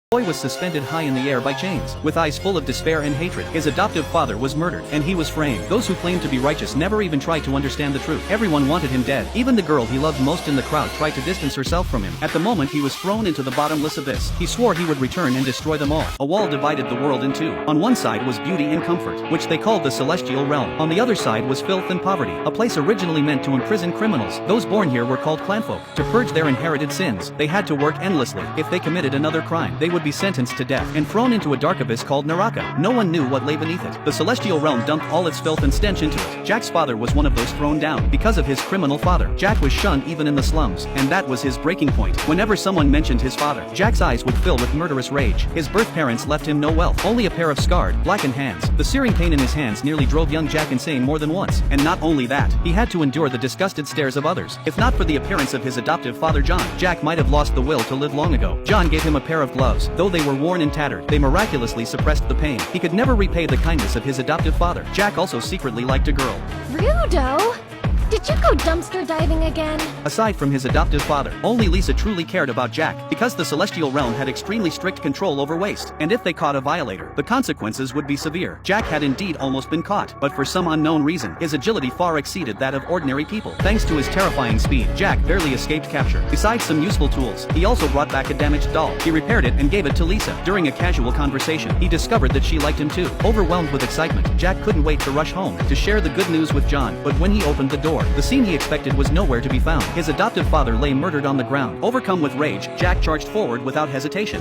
The boy was suspended high in the air by chains. With eyes full of despair and hatred, his adoptive father was murdered, and he was framed. Those who claimed to be righteous never even tried to understand the truth. Everyone wanted him dead. Even the girl he loved most in the crowd tried to distance herself from him. At the moment he was thrown into the bottomless abyss. He swore he would return and destroy them all. A wall divided the world in two. On one side was beauty and comfort, which they called the celestial realm. On the other side was filth and poverty, a place originally meant to imprison criminals. Those born here were called clanfolk. To purge their inherited sins, they had to work endlessly. If they committed another crime, they would be sentenced to death and thrown into a dark abyss called Naraka. No one knew what lay beneath it. The celestial realm dumped all its filth and stench into it. Jack's father was one of those thrown down. Because of his criminal father, Jack was shunned even in the slums, and that was his breaking point. Whenever someone mentioned his father, Jack's eyes would fill with murderous rage. His birth parents left him no wealth, only a pair of scarred, blackened hands. The searing pain in his hands nearly drove young Jack insane more than once, and not only that, he had to endure the disgusted stares of others. If not for the appearance of his adoptive father John, Jack might have lost the will to live long ago. John gave him a pair of gloves. Though they were worn and tattered, they miraculously suppressed the pain. He could never repay the kindness of his adoptive father. Jack also secretly liked a girl. Rudo! Did you go dumpster diving again? Aside from his adoptive father, only Lisa truly cared about Jack, because the celestial realm had extremely strict control over waste, and if they caught a violator, the consequences would be severe. Jack had indeed almost been caught, but for some unknown reason, his agility far exceeded that of ordinary people. Thanks to his terrifying speed, Jack barely escaped capture. Besides some useful tools, he also brought back a damaged doll. He repaired it and gave it to Lisa. During a casual conversation, he discovered that she liked him too. Overwhelmed with excitement, Jack couldn't wait to rush home to share the good news with John, but when he opened the door, the scene he expected was nowhere to be found. His adoptive father lay murdered on the ground. Overcome with rage, Jack charged forward without hesitation.